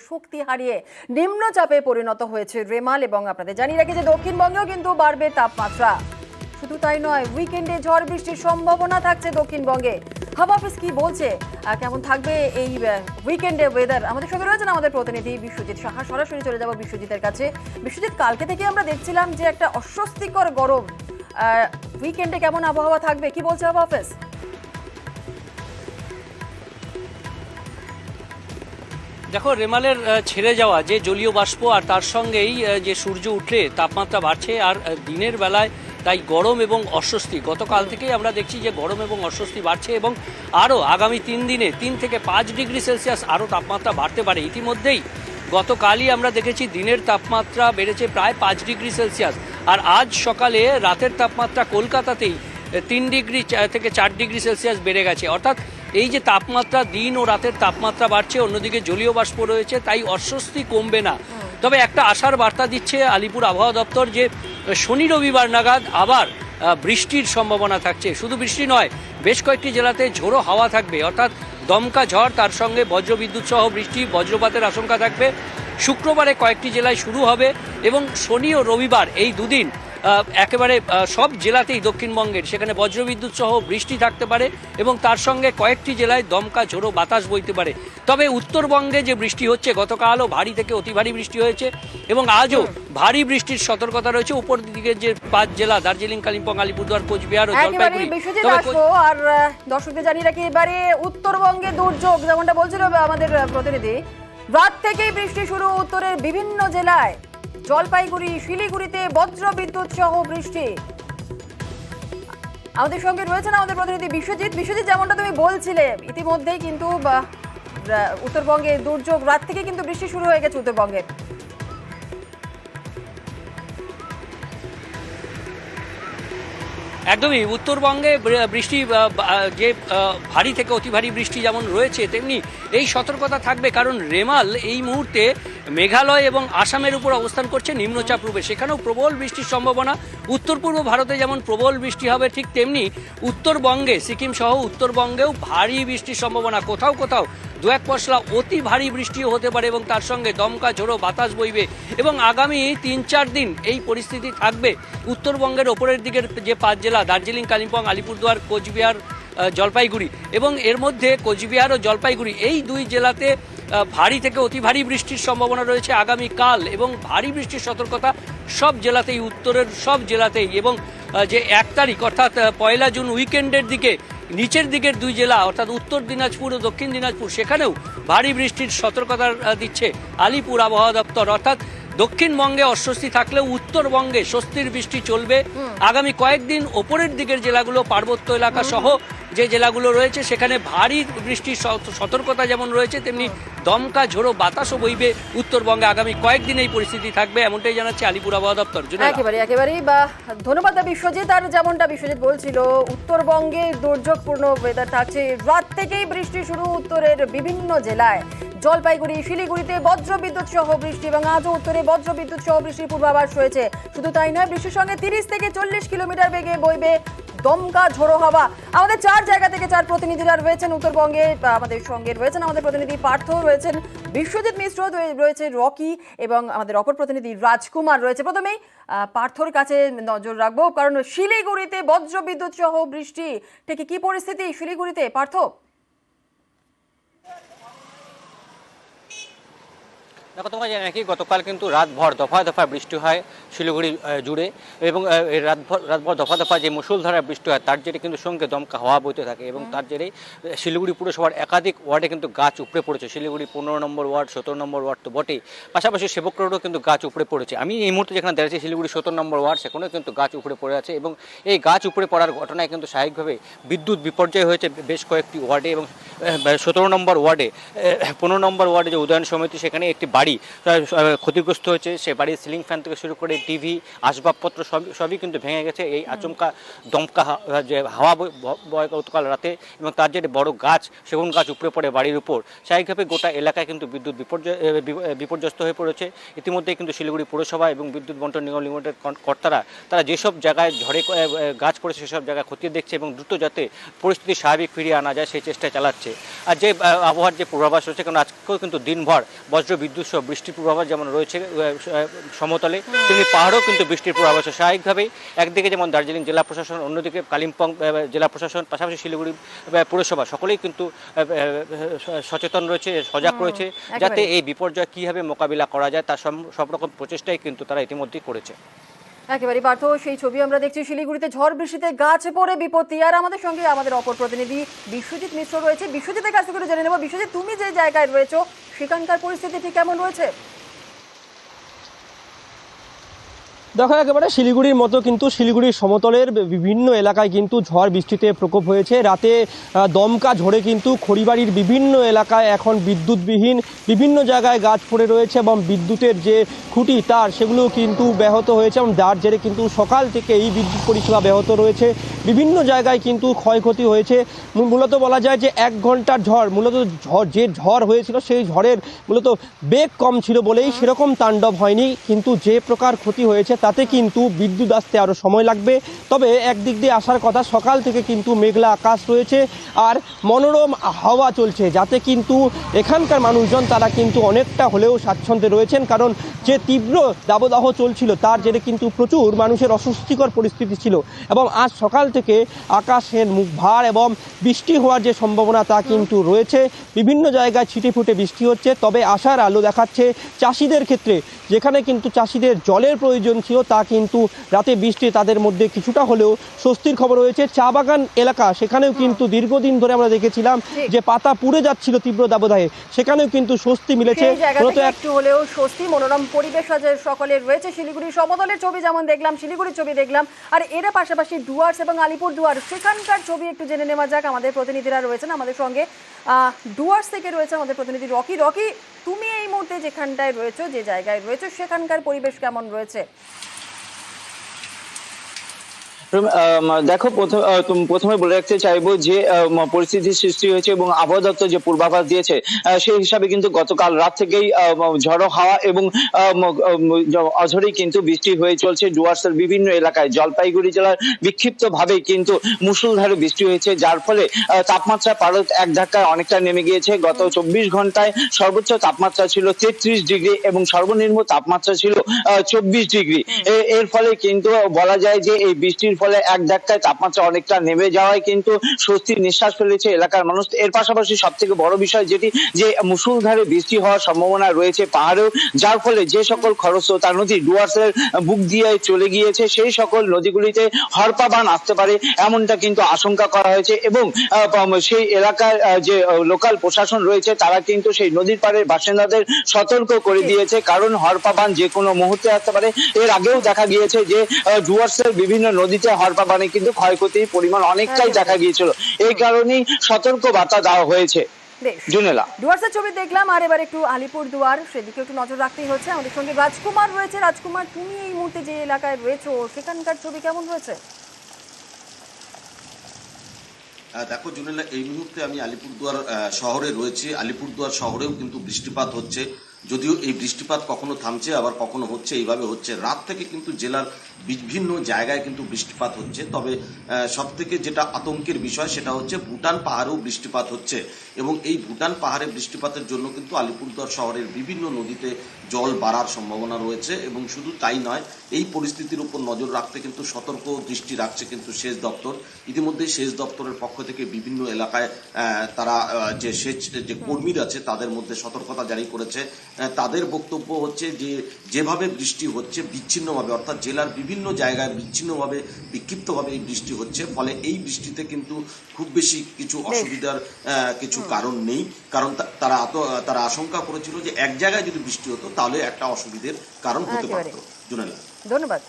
শক্তি হারিয়ে নিম্নচাপে পরিণত হয়েছে রেমাল এবং আপনাদের জানিয়ে রাখি যে দক্ষিণবঙ্গেও কিন্তু বাড়বে তাপমাত্রা। শুধু তাই নয়, উইকেন্ডে ঝড় বৃষ্টির সম্ভাবনা থাকছে দক্ষিণবঙ্গে। হাওয়া অফিস কি বলছে, কেমন থাকবে এই উইকেন্ডে ওয়েদার, আমাদের সঙ্গে রয়েছেন আমাদের প্রতিনিধি বিশ্বজিৎ সাহা। সরাসরি চলে যাব বিশ্বজিতের কাছে। বিশ্বজিৎ, কালকে থেকে আমরা দেখছিলাম যে একটা অস্বস্তিকর গরম, উইকেন্ডে কেমন আবহাওয়া থাকবে, কি বলছে হাওয়া অফিস? দেখো, রেমালের ছেড়ে যাওয়া যে জলীয় বাষ্প আর তার সঙ্গেই যে সূর্য উঠলে তাপমাত্রা বাড়ছে, আর দিনের বেলায় তাই গরম এবং অস্বস্তি। গতকাল থেকেই আমরা দেখছি যে গরম এবং অস্বস্তি বাড়ছে এবং আরও আগামী 3 দিনে 3 থেকে 5 ডিগ্রি সেলসিয়াস আরও তাপমাত্রা বাড়তে পারে। ইতিমধ্যেই গতকালই আমরা দেখেছি দিনের তাপমাত্রা বেড়েছে প্রায় 5 ডিগ্রি সেলসিয়াস, আর আজ সকালে রাতের তাপমাত্রা কলকাতাতেই 3 ডিগ্রি থেকে 4 ডিগ্রি সেলসিয়াস বেড়ে গেছে। অর্থাৎ এই যে তাপমাত্রা, দিন ও রাতের তাপমাত্রা বাড়ছে, অন্যদিকে জলীয় বাষ্প রয়েছে, তাই অস্বস্তি কমবে না। তবে একটা আশার বার্তা দিচ্ছে আলিপুর আবহাওয়া দপ্তর যে শনি রবিবার নাগাদ আবার বৃষ্টির সম্ভাবনা থাকছে। শুধু বৃষ্টি নয়, বেশ কয়েকটি জেলাতে ঝোড়ো হাওয়া থাকবে, অর্থাৎ দমকা ঝড়, তার সঙ্গে বজ্রবিদ্যুৎ সহ বৃষ্টি, বজ্রপাতের আশঙ্কা থাকবে। শুক্রবারে কয়েকটি জেলায় শুরু হবে এবং শনি ও রবিবার এই দুদিন একেবারে সব জেলাতেই দক্ষিণবঙ্গের সেখানে বজ্রবিদ্যুৎ সহ বৃষ্টি থাকতে পারে এবং তার সঙ্গে কয়েকটি জেলায় দমকা ঝোড়ো বাতাস বইতে পারে। তবে উত্তরবঙ্গে যে বৃষ্টি হচ্ছে, গতকালও ভারী থেকে অতি ভারী বৃষ্টি হয়েছে এবং আজও ভারী বৃষ্টির সতর্কতা রয়েছে। উপর দিকে যে 5 জেলা দার্জিলিং, কালিম্পং, আলিপুরদুয়ার, কোচবিহার ও জলপাইগুড়ি। আর দর্শকদের জানিয়ে রাখি, এবারে উত্তরবঙ্গে দুর্যোগ, যেমনটা বলছিল আমাদের প্রতিনিধি, রাত থেকেই বৃষ্টি শুরু উত্তরের বিভিন্ন জেলায়। জলপাইগুড়ি, শিলিগুড়িতে বজ্রবিদ্যুৎ সহ বৃষ্টি। আমাদের সঙ্গে রয়েছেন আমাদের প্রতিনিধি বিশ্বজিৎ। বিশ্বজিৎ, যেমনটা তুমি বলছিলে, ইতিমধ্যেই কিন্তু উত্তরবঙ্গে দুর্যোগ, রাত থেকে কিন্তু বৃষ্টি শুরু হয়ে গেছে উত্তরবঙ্গে। একদমই, উত্তরবঙ্গে বৃষ্টি যে ভারী থেকে অতি ভারী বৃষ্টি যেমন রয়েছে, তেমনি এই সতর্কতা থাকবে, কারণ রেমাল এই মুহূর্তে মেঘালয় এবং আসামের উপর অবস্থান করছে নিম্নচাপ রূপে। সেখানেও প্রবল বৃষ্টির সম্ভাবনা। উত্তর পূর্ব ভারতে যেমন প্রবল বৃষ্টি হবে, ঠিক তেমনি উত্তরবঙ্গে, সিকিম সহ উত্তরবঙ্গেও ভারী বৃষ্টির সম্ভাবনা। কোথাও কোথাও 2-1 পশলা অতি ভারী বৃষ্টিও হতে পারে এবং তার সঙ্গে দমকা ঝোড়ো বাতাস বইবে এবং আগামী 3-4 দিন এই পরিস্থিতি থাকবে। উত্তরবঙ্গের ওপরের দিকের যে 5 জেলা দার্জিলিং, কালিম্পং, আলিপুরদুয়ার, কোচবিহার, জলপাইগুড়ি, এবং এর মধ্যে কোচবিহার ও জলপাইগুড়ি এই 2 জেলাতে ভারী থেকে অতি ভারী বৃষ্টির সম্ভাবনা রয়েছে আগামীকাল এবং ভারী বৃষ্টির সতর্কতা সব জেলাতেই, উত্তরের সব জেলাতেই। এবং যে 1 তারিখ অর্থাৎ 1 জুন উইকেন্ডের দিকে নিচের দিকের 2 জেলা অর্থাৎ উত্তর দিনাজপুর ও দক্ষিণ দিনাজপুর, সেখানেও ভারী বৃষ্টির সতর্কতা দিচ্ছে আলিপুর আবহাওয়া দপ্তর। অর্থাৎ দক্ষিণবঙ্গে অস্বস্তি থাকলেও উত্তরবঙ্গে স্বস্তির বৃষ্টি চলবে আগামী কয়েকদিন। ওপরের দিকের জেলাগুলো, পার্বত্য এলাকা সহ যে জেলাগুলো রয়েছে, সেখানে ভারী বৃষ্টির সতর্কতা যেমন রয়েছে, তেমনি দমকা ঝোড়ো বাতাসও বইবে উত্তরবঙ্গে। আগামী কয়েকদিন এই পরিস্থিতি থাকবে, এমনটাই জানাচ্ছে আলিপুর আবহাওয়া দপ্তর। একেবারেই ধন্যবাদ বিশ্বজিৎ। আর যেমনটা বিশ্বজিৎ বলছিল, উত্তরবঙ্গে দুর্যোগপূর্ণ ওয়েদার থাকছে, রাত থেকেই বৃষ্টি শুরু উত্তরের বিভিন্ন জেলায়। জলপাইগুড়ি, শিলিগুড়িতে বজ্রবিদ্যুৎ সহ বৃষ্টি এবং আজও উত্তরে বজ্রবিদ্যুৎ সহ বৃষ্টির পূর্বাভাস রয়েছে। শুধু তাই নয়, বৃষ্টির সঙ্গে 30 থেকে 40 কিলোমিটার বেগে বইবে দমকা ঝোড়ো হাওয়া। আমাদের 4 জায়গা থেকে 4 প্রতিনিধিরা রয়েছেন উত্তরবঙ্গে। আমাদের সঙ্গে রয়েছেন আমাদের প্রতিনিধি পার্থ, রয়েছেন বিশ্বজিৎ মিশ্র, রয়েছে রকি এবং আমাদের অপর প্রতিনিধি রাজকুমার রয়েছে। প্রথমেই পার্থর কাছে নজর রাখবো, কারণ শিলিগুড়িতে বজ্রবিদ্যুৎ সহ বৃষ্টি, ঠিক কি পরিস্থিতি শিলিগুড়িতে পার্থ? দেখো, তোমরা জানো নাকি গতকাল কিন্তু রাতভর দফা দফা বৃষ্টি হয় শিলিগুড়ি জুড়ে, এবং রাতভর দফা দফা যে মুষলধারা বৃষ্টি হয় তার জেরে কিন্তু সঙ্গে দমকা হাওয়া বইতে থাকে এবং তার জেরেই শিলিগুড়ি পুরসভার একাধিক ওয়ার্ডে কিন্তু গাছ উপড়ে পড়েছে। শিলিগুড়ি 15 নম্বর ওয়ার্ড, 17 নম্বর ওয়ার্ড তো বটেই, পাশাপাশি সেবক রোডও কিন্তু গাছ উপড়ে পড়েছে। আমি এই মুহূর্তে যেখানে দাঁড়িয়েছি শিলিগুড়ি 17 নম্বর ওয়ার্ড, সেখানেও কিন্তু গাছ উপড়ে পড়ে আছে এবং এই গাছ উপড়ে পড়ার ঘটনায় কিন্তু স্বাভাবিকভাবে বিদ্যুৎ বিপর্যয় হয়েছে বেশ কয়েকটি ওয়ার্ডে। এবং 17 নম্বর ওয়ার্ডে, 15 নম্বর ওয়ার্ডে যে উদয়ন সমিতি, সেখানে একটি বাড়ি বাড়ি ক্ষতিগ্রস্ত হয়েছে। সে বাড়ির সিলিং ফ্যান থেকে শুরু করে টিভি, আসবাবপত্র সবই কিন্তু ভেঙে গেছে এই আচমকা দমকা যে হাওয়া বয় গতকাল রাতে, এবং তার যে বড় গাছ, সেগুন গাছ উপড়ে পড়ে বাড়ির উপর। স্বাভাবিকভাবে গোটা এলাকায় কিন্তু বিদ্যুৎ বিপর্যস্ত হয়ে পড়েছে। ইতিমধ্যে কিন্তু শিলিগুড়ি পৌরসভা এবং বিদ্যুৎ বন্টন নিগম লিমিটেড কর্তারা তারা যেসব জায়গায় ঝড়ে গাছ পড়েছে সেসব জায়গায় খতিয়ে দেখছে এবং দ্রুত যাতে পরিস্থিতি স্বাভাবিক ফিরিয়ে আনা যায় সেই চেষ্টা চালাচ্ছে। আর যে আবহাওয়ার যে পূর্বাভাস রয়েছে, কারণ আজকেও কিন্তু দিনভর বজ্র বিদ্যুৎ সহ বৃষ্টির পূর্বাভাস যেমন রয়েছে সমতলে, তেমনি পাহাড়েও কিন্তু বৃষ্টির পূর্বাভাস। স্বাভাবিকভাবেই একদিকে যেমন দার্জিলিং জেলা প্রশাসন, অন্যদিকে কালিম্পং জেলা প্রশাসন, পাশাপাশি শিলিগুড়ি পৌরসভা সকলেই কিন্তু সচেতন রয়েছে, সজাগ রয়েছে, যাতে এই বিপর্যয় কীভাবে মোকাবিলা করা যায় তার সব রকম প্রচেষ্টাই কিন্তু তারা ইতিমধ্যেই করেছে। একেবারে পার্থ, সেই ছবি আমরা দেখছি শিলিগুড়িতে ঝড় বৃষ্টিতে গাছ পড়ে বিপত্তি। আর আমাদের সঙ্গে আমাদের অপর প্রতিনিধি বিশ্বজিৎ মিশ্র রয়েছে। বিশ্বজিতের কাছ থেকে জেনে নেব, বিশ্বজিৎ তুমি যে জায়গায় রয়েছো সেখানকার পরিস্থিতি ঠিক কেমন রয়েছে? দেখো, একেবারে শিলিগুড়ির মতো কিন্তু শিলিগুড়ির সমতলের বিভিন্ন এলাকায় কিন্তু ঝড় বৃষ্টিতে প্রকোপ হয়েছে। রাতে দমকা ঝড়ে কিন্তু খড়িবাড়ির বিভিন্ন এলাকায় এখন বিদ্যুৎবিহীন, বিভিন্ন জায়গায় গাছ পড়ে রয়েছে এবং বিদ্যুতের যে খুঁটি তার সেগুলো কিন্তু ব্যাহত হয়েছে এবং যার জেরে কিন্তু সকাল থেকে এই বিদ্যুৎ পরিষেবা ব্যাহত রয়েছে। বিভিন্ন জায়গায় কিন্তু ক্ষয়ক্ষতি হয়েছে। মূলত বলা যায় যে 1 ঘন্টার ঝড়, মূলত যে ঝড় হয়েছিল সেই ঝড়ের মূলত বেগ কম ছিল বলেই সেরকম তাণ্ডব হয়নি, কিন্তু যে প্রকার ক্ষতি হয়েছে তাতে কিন্তু বিদ্যুৎ আসতে আরও সময় লাগবে। তবে একদিক দিয়ে আসার কথা, সকাল থেকে কিন্তু মেঘলা আকাশ রয়েছে আর মনোরম হাওয়া চলছে, যাতে কিন্তু এখানকার মানুষজন তারা কিন্তু অনেকটা হলেও স্বাচ্ছন্দ্যে রয়েছেন। কারণ যে তীব্র দাবদাহ চলছিল তার জেরে কিন্তু প্রচুর মানুষের অস্বস্তিকর পরিস্থিতি ছিল এবং আজ সকাল থেকে আকাশের মুখ ভার এবং বৃষ্টি হওয়ার যে সম্ভাবনা তা কিন্তু রয়েছে। বিভিন্ন জায়গায় ছিটেফুটে বৃষ্টি হচ্ছে, তবে আশার আলো দেখাচ্ছে চাষিদের ক্ষেত্রে। যেখানে কিন্তু চাষিদের জলের প্রয়োজন ছিল তা কিন্তু রাতে বৃষ্টি তাদের মধ্যে কিছুটা হলেও স্বস্তির খবর রয়েছে। চা বাগান এলাকা, সেখানেও কিন্তু দীর্ঘদিন ধরে আমরা দেখেছিলাম যে পাতা পুড়ে যাচ্ছিল তীব্র দাবদাহে, সেখানেও কিন্তু স্বস্তি মিলেছে। একটু হলেও স্বস্তি, মনোরম পরিবেশ সকলের রয়েছে। শিলিগুড়ির সমতলের ছবি যেমন দেখলাম, শিলিগুড়ির ছবি দেখলাম, আর এর পাশাপাশি ডুয়ার্স এবং আলিপুরদুয়ার সেখানকার ছবি একটু জেনে নেওয়া যাক। আমাদের প্রতিনিধিরা রয়েছেন আমাদের সঙ্গে। ডুয়ার্স থেকে রয়েছে আমাদের প্রতিনিধি রকি। রকি, তুমি এই মুহূর্তে যেখানটায় রয়েছো, যে জায়গায় রয়েছো, সেখানকার পরিবেশ কেমন রয়েছে? দেখো, প্রথমে বলে রাখতে চাইবো যে পরিস্থিতির সৃষ্টি হয়েছে এবং আবহাওয়া দপ্তর যে পূর্বাভাস দিয়েছে সেই হিসাবে কিন্তু গতকাল রাত থেকেই ঝড়ো হাওয়া এবং অঝরেই কিন্তু বৃষ্টি হয়ে চলছে ডুয়ার্সের বিভিন্ন এলাকায়। জলপাইগুড়ি জেলার বিক্ষিপ্ত ভাবে কিন্তু মুষলধারে বৃষ্টি হয়েছে, যার ফলে তাপমাত্রা পারদ এক ধাক্কায় অনেকটা নেমে গিয়েছে। গত 24 ঘন্টায় সর্বোচ্চ তাপমাত্রা ছিল 33 ডিগ্রি এবং সর্বনিম্ন তাপমাত্রা ছিল 24 ডিগ্রি। এর ফলে কিন্তু বলা যায় যে এই বৃষ্টির ফলে এক ধাক্কায় তাপমাত্রা অনেকটা নেমে যাওয়ায় কিন্তু স্বস্তির নিঃশ্বাস ফেলেছে এলাকার মানুষ। এর পাশাপাশি সব থেকে বড় বিষয় যেটি, যে মুষলধারে বৃষ্টি হওয়ার সম্ভাবনা রয়েছে পাহাড়েও, যার ফলে যে সকল খরস্রোতা নদী ডুয়ার্সের বুক দিয়ে চলে গিয়েছে সেই সকল নদীগুলিতে হরপা বান আসতে পারে এমনটা কিন্তু আশঙ্কা করা হয়েছে এবং সেই এলাকার যে লোকাল প্রশাসন রয়েছে তারা কিন্তু সেই নদীর পাড়ের বাসিন্দাদের সতর্ক করে দিয়েছে, কারণ হরপা বান যে কোনো মুহূর্তে আসতে পারে। এর আগেও দেখা গিয়েছে যে ডুয়ার্সের বিভিন্ন নদীতে হরপা বানে কিন্তু ক্ষয়ক্ষতির পরিমাণ অনেকটাই দেখা গিয়েছিল, এই কারণেই সতর্ক বার্তা দেওয়া হয়েছে। ডুয়ার্সের ছবি দেখলাম, আর এবার একটু আলিপুরদুয়ার, সেদিকে একটু নজর রাখতেই হচ্ছে। আমাদের সঙ্গে রাজকুমার রয়েছে। রাজকুমার, তুমি এই মুহূর্তে যে এলাকায় রয়েছো সেখানকার ছবি কেমন রয়েছে? দেখো জুনেলা, এই মুহূর্তে আমি আলিপুরদুয়ার শহরে রয়েছি। আলিপুরদুয়ার শহরেও কিন্তু বৃষ্টিপাত হচ্ছে, যদিও এই বৃষ্টিপাত কখনো থামছে আবার কখনো হচ্ছে, এইভাবে হচ্ছে। রাত থেকে কিন্তু জেলার বিভিন্ন জায়গায় কিন্তু বৃষ্টিপাত হচ্ছে। তবে সব থেকে যেটা আতঙ্কের বিষয় সেটা হচ্ছে ভুটান পাহাড়েও বৃষ্টিপাত হচ্ছে এবং এই ভুটান পাহাড়ে বৃষ্টিপাতের জন্য কিন্তু আলিপুরদুয়ার শহরের বিভিন্ন নদীতে জল বাড়ার সম্ভাবনা রয়েছে এবং শুধু তাই নয়, এই পরিস্থিতির উপর নজর রাখতে কিন্তু সতর্ক দৃষ্টি রাখছে কিন্তু সেচ দপ্তর। ইতিমধ্যে সেচ দপ্তরের পক্ষ থেকে বিভিন্ন এলাকায় তারা যে সেচ যে কর্মীরা আছে তাদের মধ্যে সতর্কতা জারি করেছে। তাদের বক্তব্য হচ্ছে যে যেভাবে বৃষ্টি হচ্ছে বিচ্ছিন্নভাবে, অর্থাৎ জেলার বিভিন্ন জায়গায় বিচ্ছিন্নভাবে বিক্ষিপ্তভাবে এই বৃষ্টি হচ্ছে, ফলে এই বৃষ্টিতে কিন্তু খুব বেশি কিছু অসুবিধার কিছু কারণ নেই। কারণ তারা আশঙ্কা করেছিল যে এক জায়গায় যদি বৃষ্টি হতো তাহলে একটা অসুবিধার কারণ হতে পারত। জুনেলা, ধন্যবাদ।